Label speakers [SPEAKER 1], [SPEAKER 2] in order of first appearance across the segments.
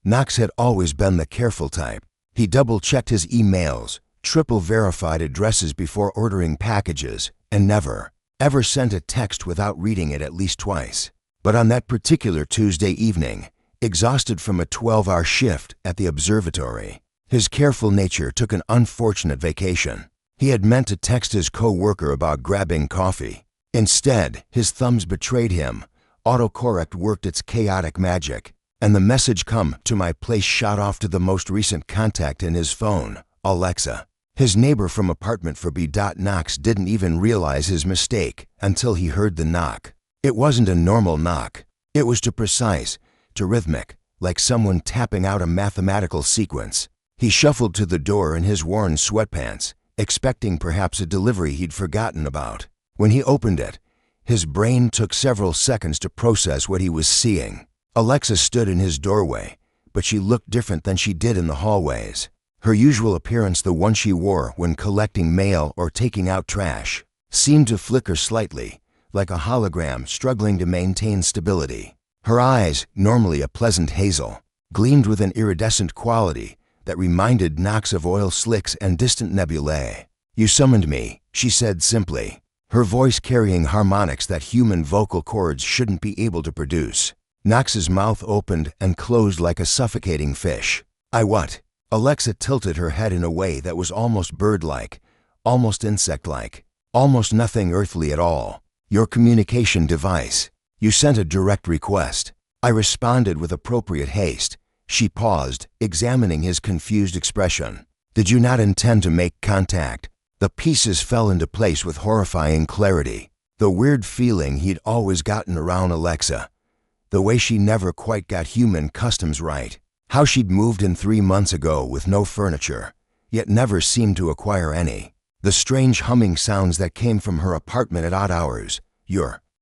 [SPEAKER 1] Knox had always been the careful type. He double-checked his emails, triple-verified addresses before ordering packages, and never, ever sent a text without reading it at least twice. But on that particular Tuesday evening, exhausted from a 12-hour shift at the observatory, his careful nature took an unfortunate vacation. He had meant to text his co-worker about grabbing coffee. Instead, his thumbs betrayed him. Autocorrect worked its chaotic magic, and the message "come to my place" shot off to the most recent contact in his phone, Alexa. His neighbor from apartment 4B. Knox didn't even realize his mistake until he heard the knock. It wasn't a normal knock. It was too precise, too rhythmic, like someone tapping out a mathematical sequence. He shuffled to the door in his worn sweatpants, expecting perhaps a delivery he'd forgotten about. When he opened it, his brain took several seconds to process what he was seeing. Alexa stood in his doorway, but she looked different than she did in the hallways. Her usual appearance, the one she wore when collecting mail or taking out trash, seemed to flicker slightly, like a hologram struggling to maintain stability. Her eyes, normally a pleasant hazel, gleamed with an iridescent quality that reminded Knox of oil slicks and distant nebulae. "You summoned me," she said simply, her voice carrying harmonics that human vocal cords shouldn't be able to produce. Knox's mouth opened and closed like a suffocating fish. "I what?" Alexa tilted her head in a way that was almost bird-like, almost insect-like, almost nothing earthly at all. "Your communication device. You sent a direct request." I responded with appropriate haste. She paused, examining his confused expression. "Did you not intend to make contact?" The pieces fell into place with horrifying clarity. The weird feeling he'd always gotten around Alexa. The way she never quite got human customs right. How she'd moved in 3 months ago with no furniture, yet never seemed to acquire any. The strange humming sounds that came from her apartment at odd hours.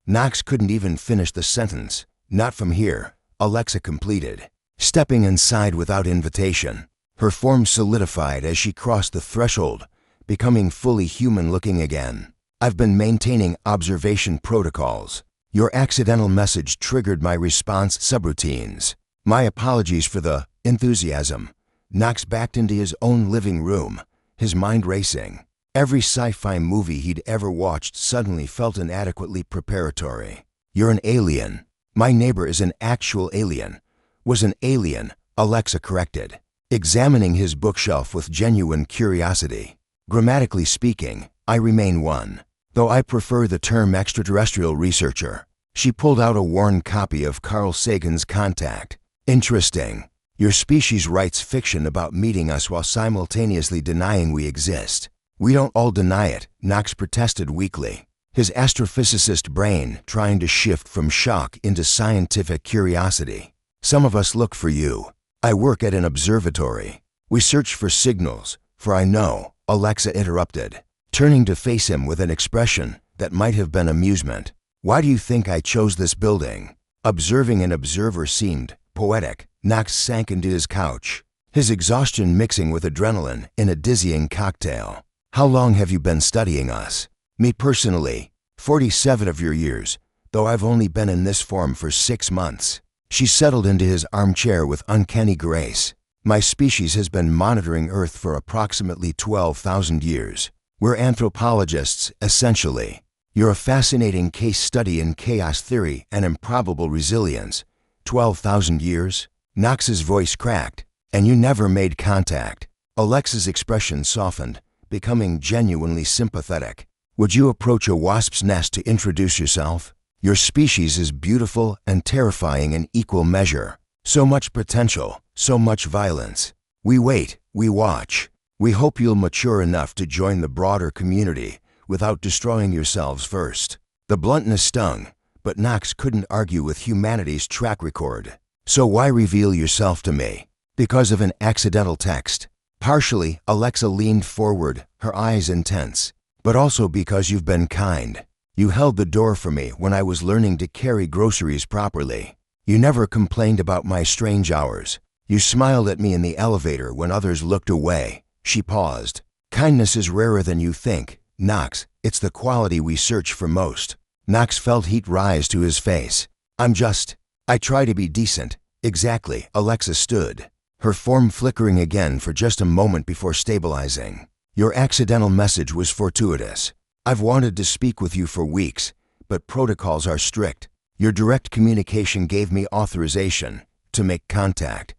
[SPEAKER 1] Knox couldn't even finish the sentence. "Not from here," Alexa completed, stepping inside without invitation. Her form solidified as she crossed the threshold, becoming fully human-looking again. "I've been maintaining observation protocols. Your accidental message triggered my response subroutines. My apologies for the enthusiasm." Knox backed into his own living room, his mind racing. Every sci-fi movie he'd ever watched suddenly felt inadequately preparatory. "You're an alien." "My neighbor is an actual alien." "Was an alien," Alexa corrected, examining his bookshelf with genuine curiosity. "Grammatically speaking, I remain one, though I prefer the term extraterrestrial researcher." She pulled out a worn copy of Carl Sagan's Contact. "Interesting. Your species writes fiction about meeting us while simultaneously denying we exist." "We don't all deny it," Knox protested weakly, his astrophysicist brain trying to shift from shock into scientific curiosity. "Some of us look for you. I work at an observatory. We search for signals, for I know," Alexa interrupted, turning to face him with an expression that might have been amusement. "Why do you think I chose this building?" Observing an observer seemed poetic. Knox sank into his couch, his exhaustion mixing with adrenaline in a dizzying cocktail. "How long have you been studying us?" "Me personally, 47 of your years, though I've only been in this form for 6 months." She settled into his armchair with uncanny grace. "My species has been monitoring Earth for approximately 12,000 years. We're anthropologists, essentially. You're a fascinating case study in chaos theory and improbable resilience. 12,000 years?" Knox's voice cracked. "And you never made contact." Alexa's expression softened, becoming genuinely sympathetic. "Would you approach a wasp's nest to introduce yourself? Your species is beautiful and terrifying in equal measure. So much potential, so much violence. We wait, we watch. We hope you'll mature enough to join the broader community without destroying yourselves first." The bluntness stung, but Knox couldn't argue with humanity's track record. "So why reveal yourself to me?" "Because of an accidental text." Partially, Alexa leaned forward, her eyes intense. "But also because you've been kind. You held the door for me when I was learning to carry groceries properly. You never complained about my strange hours. You smiled at me in the elevator when others looked away." She paused. "Kindness is rarer than you think, Knox. It's the quality we search for most." Knox felt heat rise to his face. I try to be decent, Exactly, Alexa stood, her form flickering again for just a moment before stabilizing. Your accidental message was fortuitous. I've wanted to speak with you for weeks, but protocols are strict. Your direct communication gave me authorization to make contact.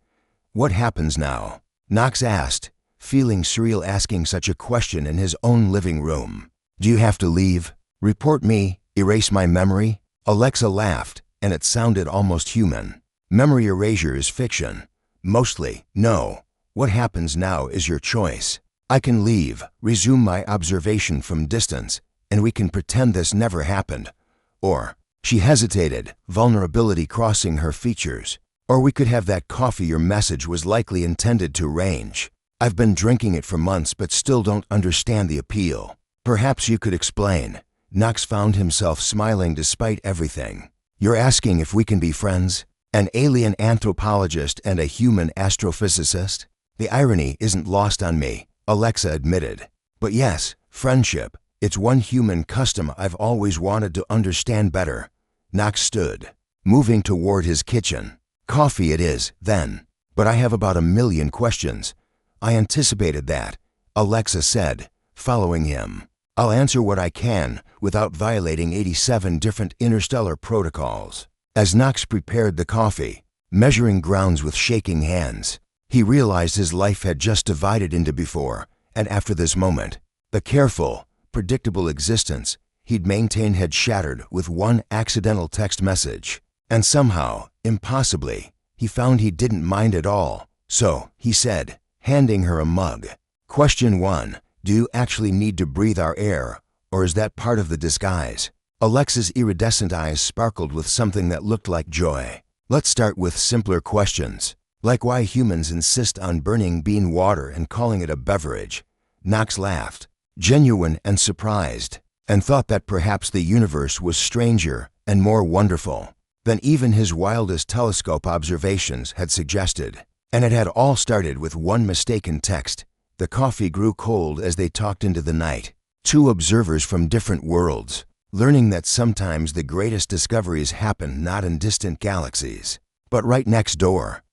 [SPEAKER 1] What happens now? Knox asked, feeling surreal asking such a question in his own living room. Do you have to leave? Report me? Erase my memory? Alexa laughed, and it sounded almost human. Memory erasure is fiction. Mostly, no. What happens now is your choice. I can leave, resume my observation from distance, and we can pretend this never happened. Or, she hesitated, vulnerability crossing her features. Or we could have that coffee your message was likely intended to arrange. I've been drinking it for months but still don't understand the appeal. Perhaps you could explain. Knox found himself smiling despite everything. You're asking if we can be friends? An alien anthropologist and a human astrophysicist? The irony isn't lost on me, Alexa admitted. But yes, friendship. It's one human custom I've always wanted to understand better. Knox stood, moving toward his kitchen. Coffee it is, then. But I have about 1,000,000 questions. I anticipated that, Alexa said, following him. I'll answer what I can without violating 87 different interstellar protocols. As Knox prepared the coffee, measuring grounds with shaking hands, he realized his life had just divided into before and after this moment. The careful, predictable existence he'd maintained had shattered with one accidental text message. And somehow, impossibly, he found he didn't mind at all. So, he said, handing her a mug. Question 1. Do you actually need to breathe our air, or is that part of the disguise? Alexa's iridescent eyes sparkled with something that looked like joy. Let's start with simpler questions, like why humans insist on burning bean water and calling it a beverage. Knox laughed, genuine and surprised, and thought that perhaps the universe was stranger and more wonderful than even his wildest telescope observations had suggested. And it had all started with one mistaken text. The coffee grew cold as they talked into the night. Two observers from different worlds, learning that sometimes the greatest discoveries happen not in distant galaxies, but right next door.